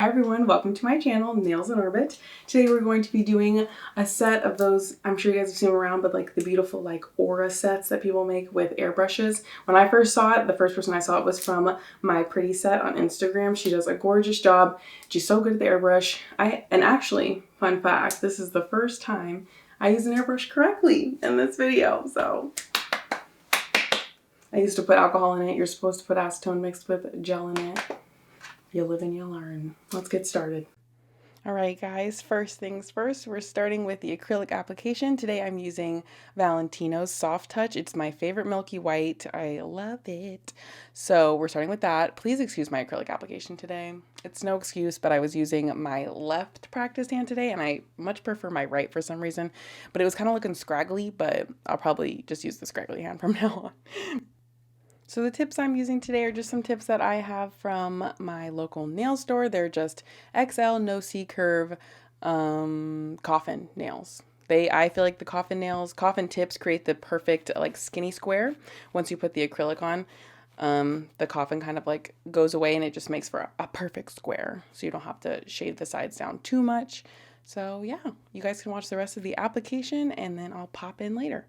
Hi everyone, welcome to my channel, Nails in Orbit. Today we're going to be doing a set of those, I'm sure you guys have seen them around, but like the beautiful like aura sets that people make with airbrushes. When I first saw it, the first person I saw it was from My Pretty Set on Instagram. She does a gorgeous job. She's so good at the airbrush. And actually, fun fact, this is the first time I use an airbrush correctly in this video, so. I used to put alcohol in it. You're supposed to put acetone mixed with gel in it. You live and you learn. Let's get started. All right, guys, first things first, we're starting with the acrylic application. Today I'm using Valentino's Soft Touch. It's my favorite milky white. I love it. So we're starting with that. Please excuse my acrylic application today. It's no excuse, but I was using my left practice hand today, and I much prefer my right for some reason. But it was kind of looking scraggly, but I'll probably just use the scraggly hand from now on. So the tips I'm using today are just some tips that I have from my local nail store. They're just XL No C-Curve Coffin nails. I feel like the Coffin tips create the perfect like skinny square. Once you put the acrylic on, the Coffin kind of like goes away and it just makes for a perfect square. So you don't have to shave the sides down too much. So yeah, you guys can watch the rest of the application and then I'll pop in later.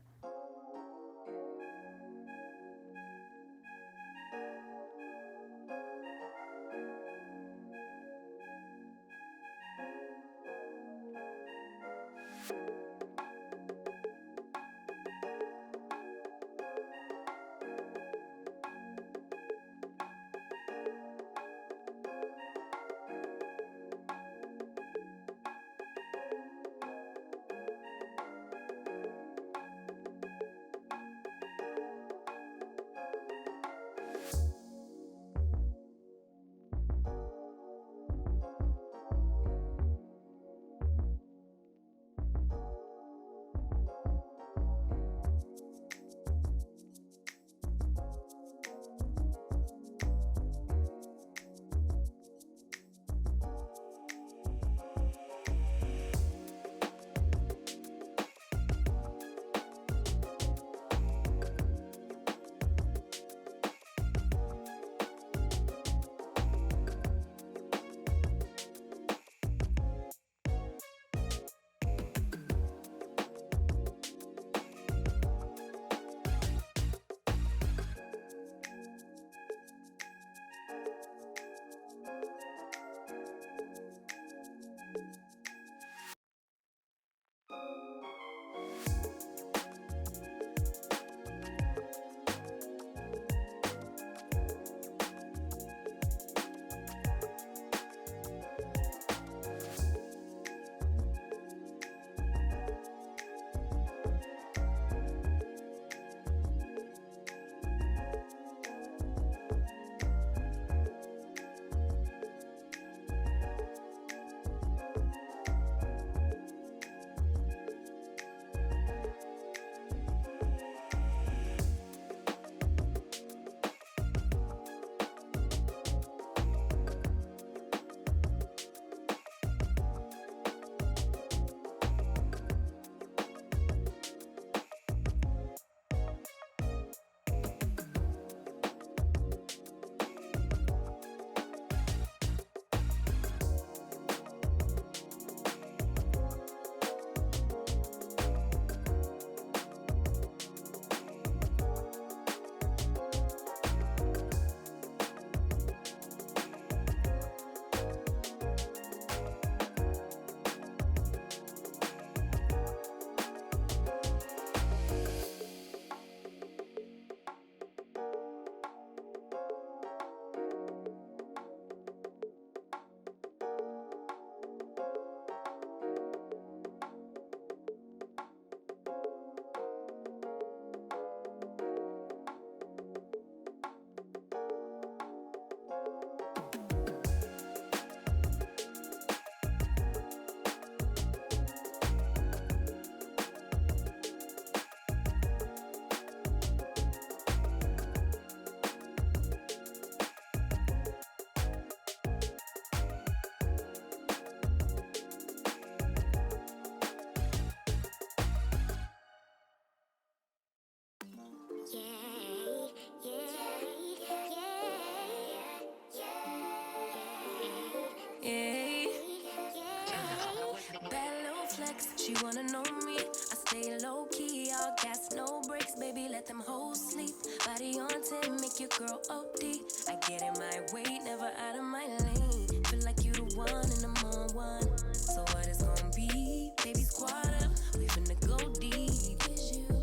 she wanna know me. I stay low key, all gas, no brakes, baby, let them hoes sleep. Body on 10, make your girl OD. I get in my way, never out of my lane. Feel like you the one and I'm on one. So what it's gonna be? Baby, squad up, we finna go deep.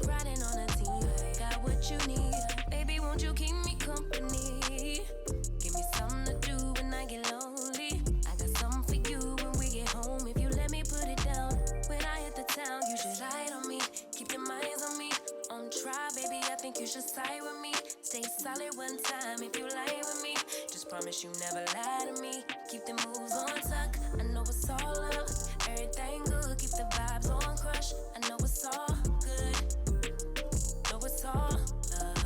Riding on a team, got what you need. Baby, won't you keep me company? Give me something to do when I get lonely. I got something for you when we get home. If you let me put it down, when I hit the town, you should slide on me. Keep your minds on me. On try, baby, I think you should side with me. Stay solid one time if you lie with me. Just promise you never lie to me. Keep the moves on tuck. I know it's all love. Everything good. Keep the vibes on crush. I know it's all good. Know it's all love.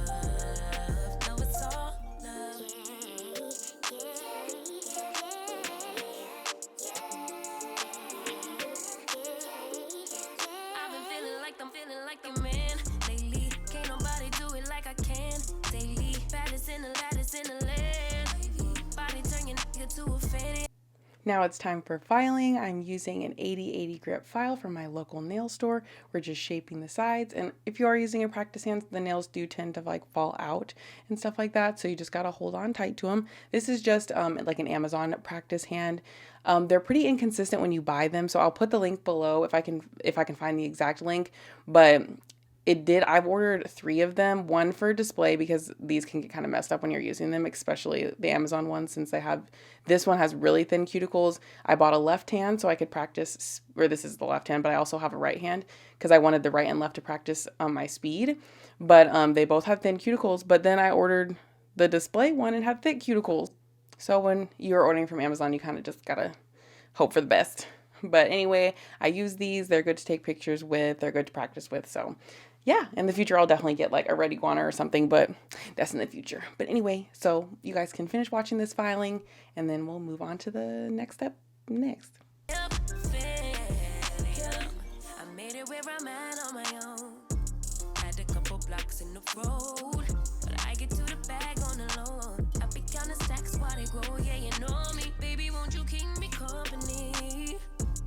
Know it's all love. I've been feeling like the man lately. Can't nobody do it like I can. Daily, baddest in the land. Body turn your nigga to a fan. Now it's time for filing. I'm using an 80/80 grip file from my local nail store. We're just shaping the sides, and if you are using a practice hand, the nails do tend to like fall out and stuff like that, so you just gotta hold on tight to them. This is just like an Amazon practice hand. They're pretty inconsistent when you buy them, so I'll put the link below if I can find the exact link, but I've ordered 3 of them, one for display because these can get kind of messed up when you're using them, especially the Amazon ones, since this one has really thin cuticles. I bought a left hand so I could practice, or this is the left hand, but I also have a right hand because I wanted the right and left to practice my speed. But they both have thin cuticles, but then I ordered the display one and had thick cuticles. So when you're ordering from Amazon, you kind of just gotta hope for the best. But anyway, I use these. They're good to take pictures with. They're good to practice with. So yeah, in the future, I'll definitely get like a red iguana or something, but that's in the future. But anyway, so you guys can finish watching this filing and then we'll move on to the next step next. I made it where I'm at on my own. Had a couple blocks in the road, but I get to the bag on the loan. I be counting stacks while they grow, yeah, you know me. Baby, won't you keep me company?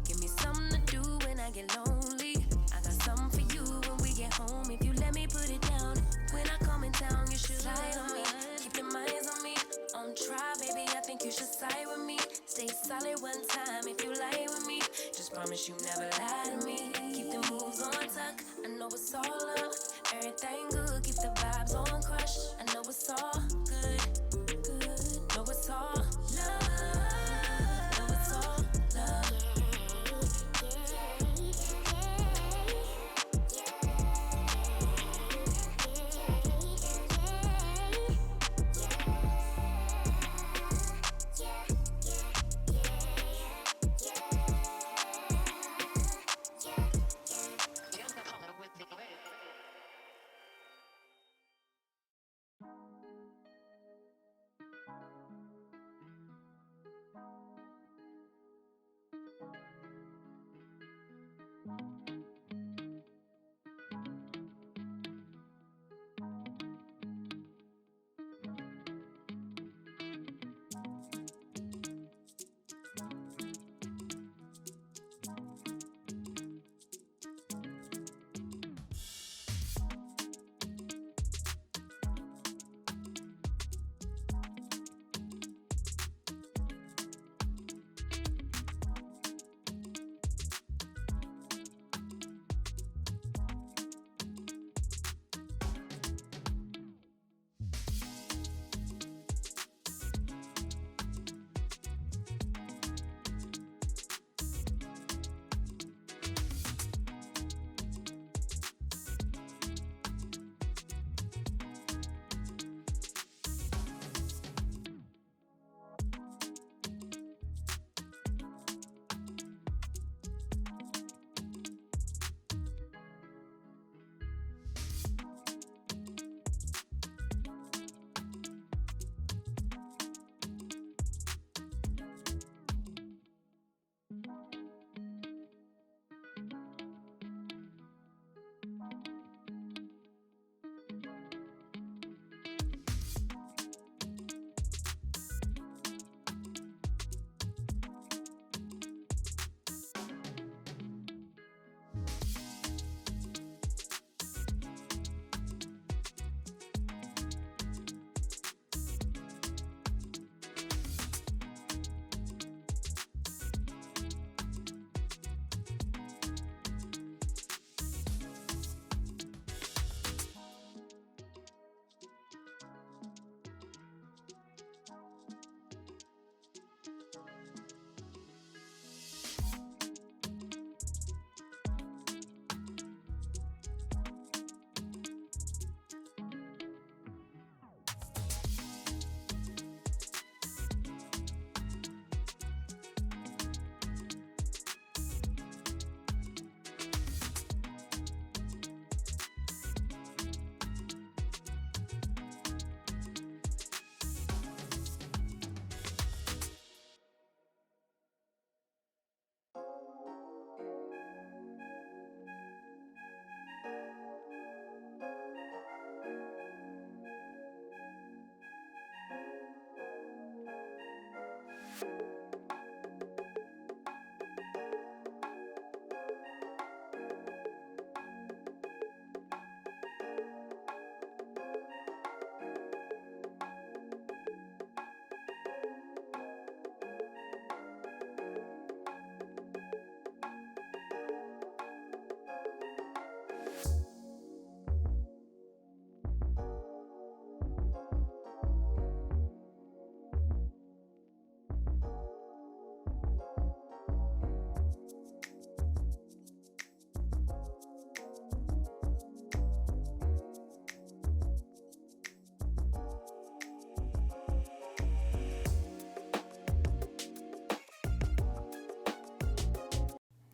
Give me something to do when I get lonely. I got something for you when we get home. If you let me put it down, when I come in town, you should slide on me. Keep your minds on me. On try, baby, I think you should side with me. Stay solid one time if you lie with me. Just promise you never lie to me. Keep the moves on tuck. I know it's all love. Everything good. Keep the vibes on crush. I know it's all good. Good. Know it's all love. Know it's all love.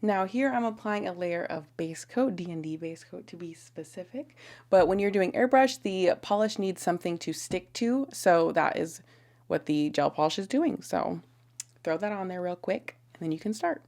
Now here I'm applying a layer of base coat, D&D base coat to be specific. But when you're doing airbrush, the polish needs something to stick to. So that is what the gel polish is doing. So throw that on there real quick and then you can start.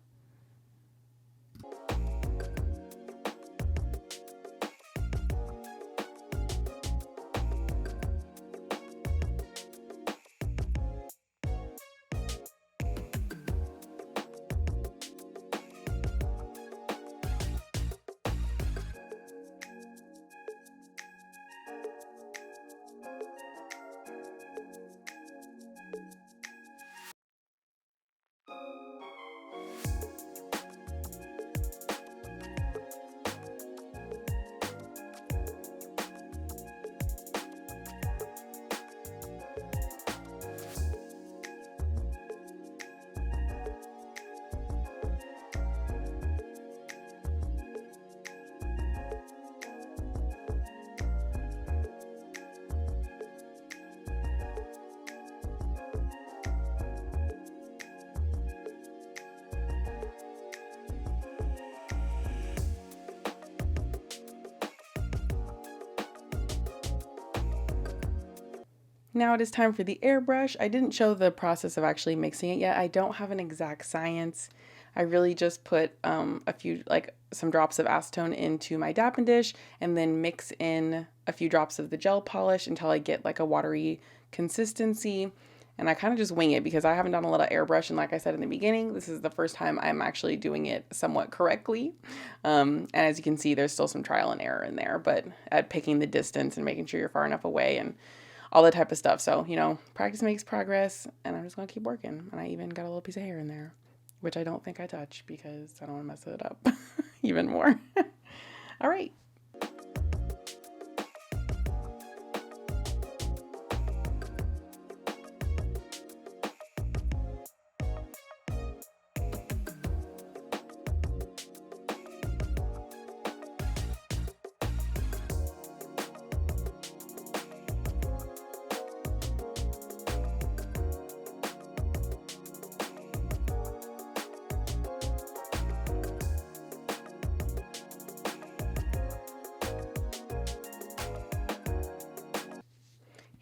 Now it is time for the airbrush. I didn't show the process of actually mixing it yet. I don't have an exact science. I really just put a few, like some drops of acetone into my dapping dish and then mix in a few drops of the gel polish until I get like a watery consistency. And I kind of just wing it because I haven't done a lot of airbrush. And like I said in the beginning, this is the first time I'm actually doing it somewhat correctly. And as you can see, there's still some trial and error in there, but at picking the distance and making sure you're far enough away and all that type of stuff. So, you know, practice makes progress, and I'm just going to keep working. And I even got a little piece of hair in there, which I don't think I touch because I don't want to mess it up even more. All right.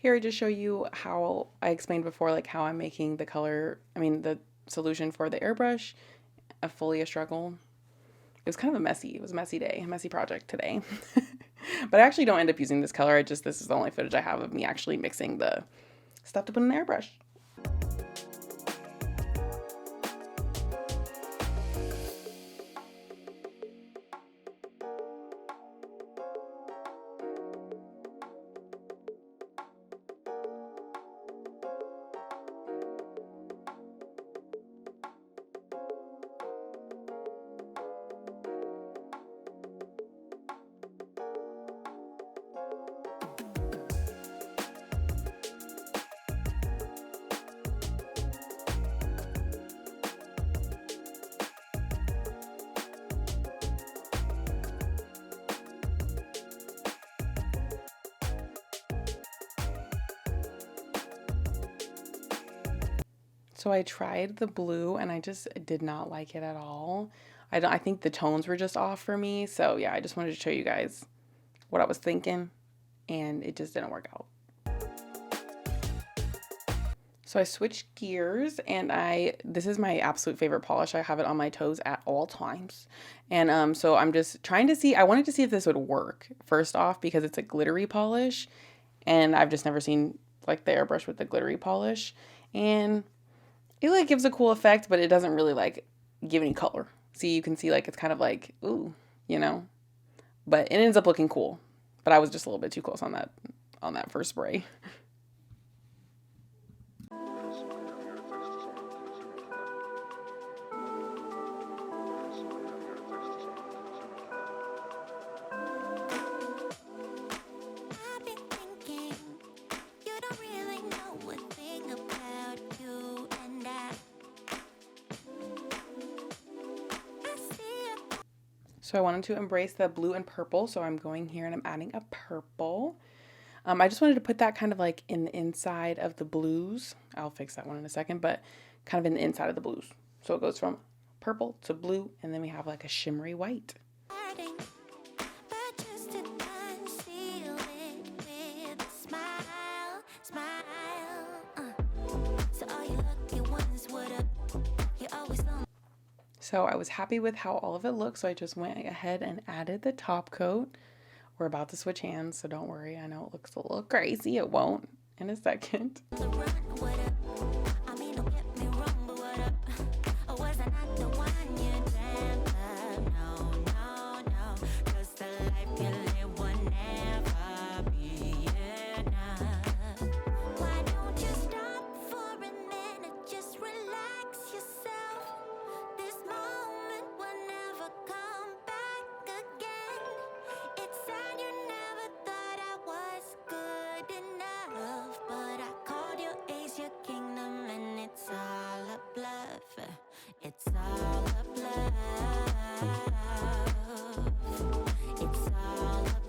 Here I just show you how I explained before, like how I'm making the color, the solution for the airbrush, fully a struggle. It was kind of it was a messy day, a messy project today. But I actually don't end up using this color. This is the only footage I have of me actually mixing the stuff to put in the airbrush. So I tried the blue and I just did not like it at all. I think the tones were just off for me. So yeah, I just wanted to show you guys what I was thinking and it just didn't work out. So I switched gears and this is my absolute favorite polish. I have it on my toes at all times. And so I'm just trying to see, I wanted to see if this would work first off because it's a glittery polish and I've just never seen like the airbrush with the glittery polish. And it like gives a cool effect, but it doesn't really like give any color. See, you can see like it's kind of like, ooh, you know, but it ends up looking cool. But I was just a little bit too close on that first spray. So I wanted to embrace the blue and purple, so I'm going here and I'm adding a purple. I just wanted to put that kind of like in the inside of the blues. I'll fix that one in a second, but kind of in the inside of the blues. So it goes from purple to blue, and then we have like a shimmery white. So I was happy with how all of it looked, so I just went ahead and added the top coat. We're about to switch hands, so don't worry. I know it looks a little crazy. It won't in a second.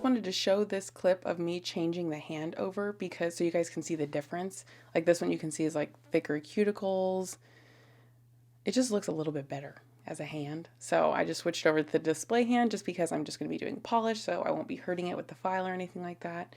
Wanted to show this clip of me changing the hand over because so you guys can see the difference. Like this one you can see is like thicker cuticles. It just looks a little bit better as a hand. So I just switched over to the display hand just because I'm just going to be doing polish, so I won't be hurting it with the file or anything like that.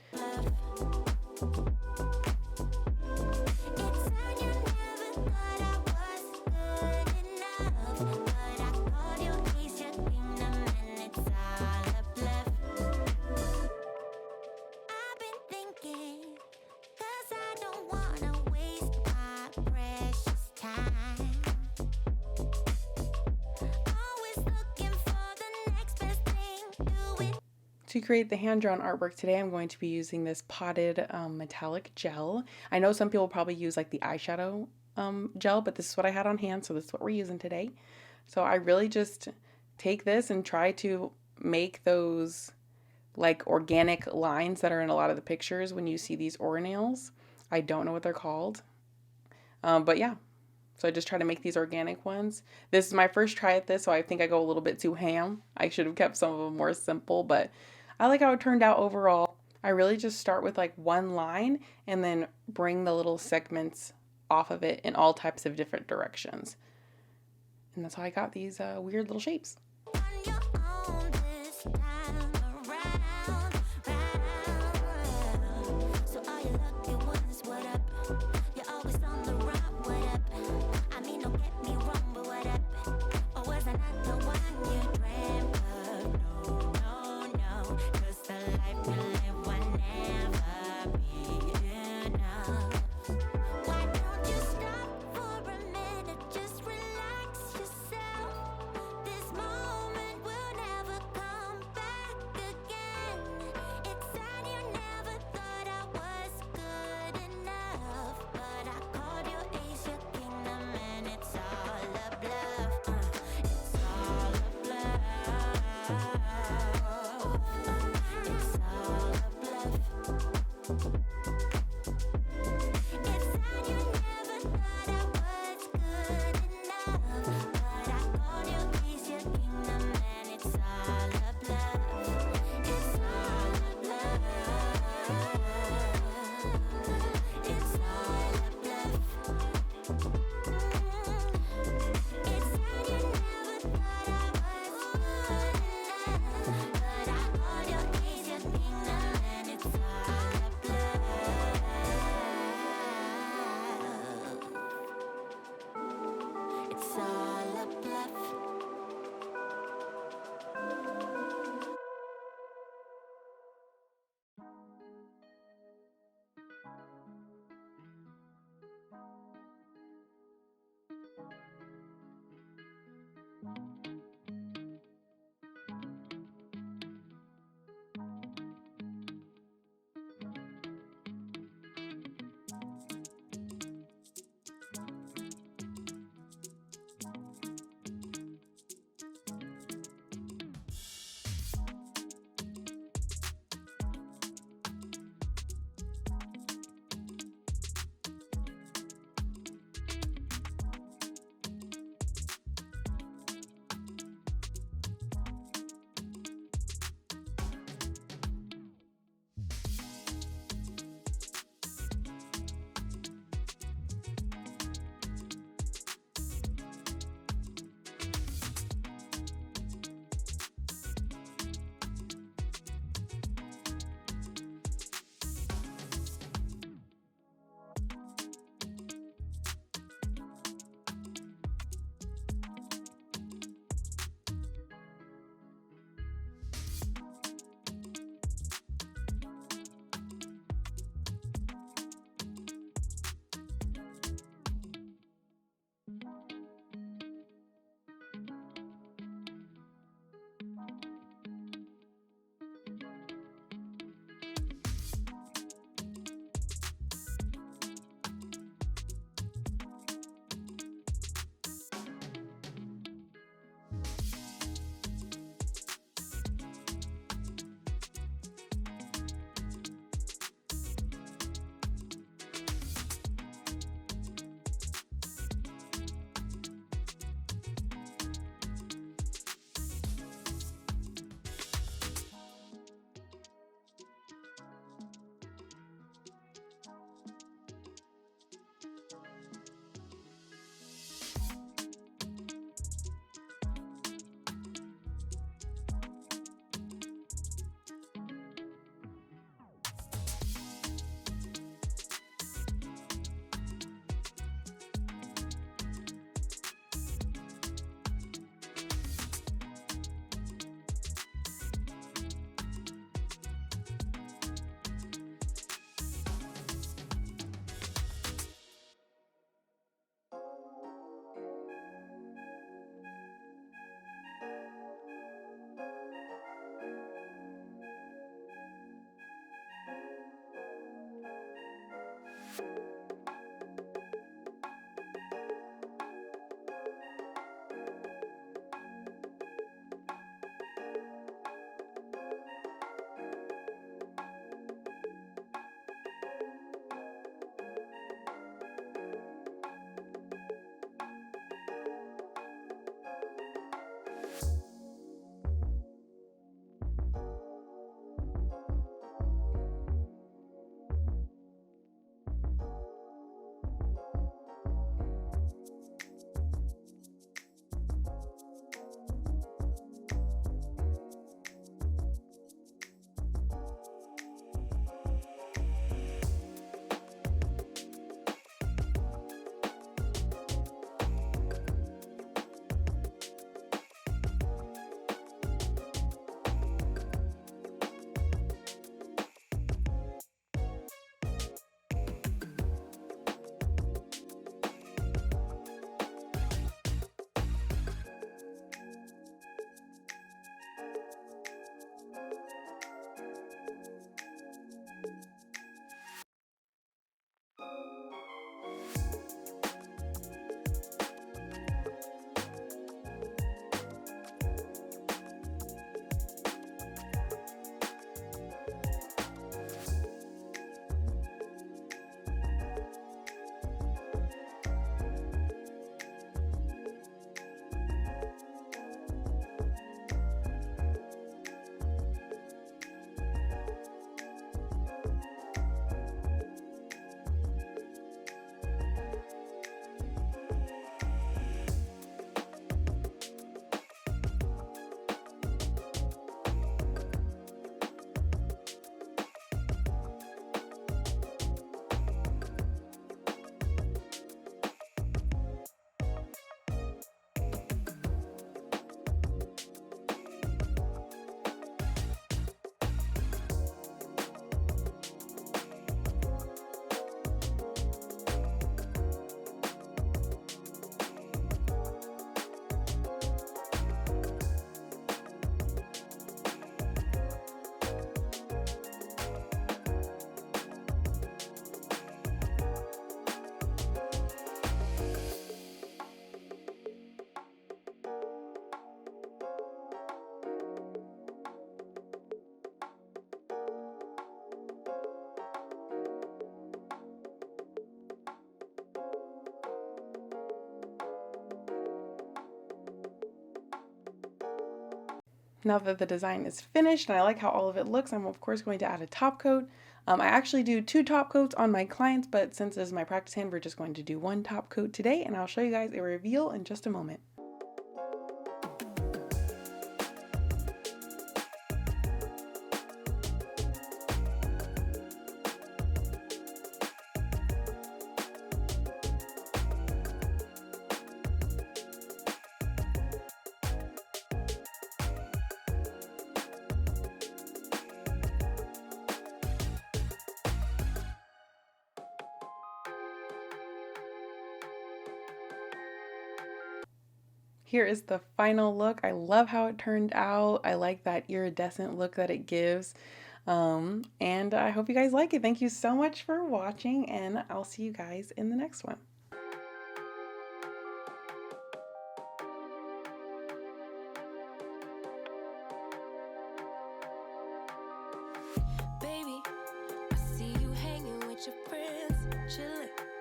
To create the hand-drawn artwork today, I'm going to be using this potted metallic gel. I know some people probably use like the eyeshadow gel, but this is what I had on hand, so this is what we're using today. So I really just take this and try to make those like organic lines that are in a lot of the pictures when you see these organelles. I don't know what they're called, but yeah. So I just try to make these organic ones. This is my first try at this, so I think I go a little bit too ham. I should have kept some of them more simple, but I like how it turned out overall. I really just start with like one line and then bring the little segments off of it in all types of different directions. And that's how I got these weird little shapes. Now that the design is finished and I like how all of it looks, I'm of course going to add a top coat. I actually do 2 top coats on my clients, but since this is my practice hand, we're just going to do 1 top coat today, and I'll show you guys a reveal in just a moment. Here is the final look. I love how it turned out. I like that iridescent look that it gives. And I hope you guys like it. Thank you so much for watching, and I'll see you guys in the next one. Baby, I see you hanging with your friends, chillin'.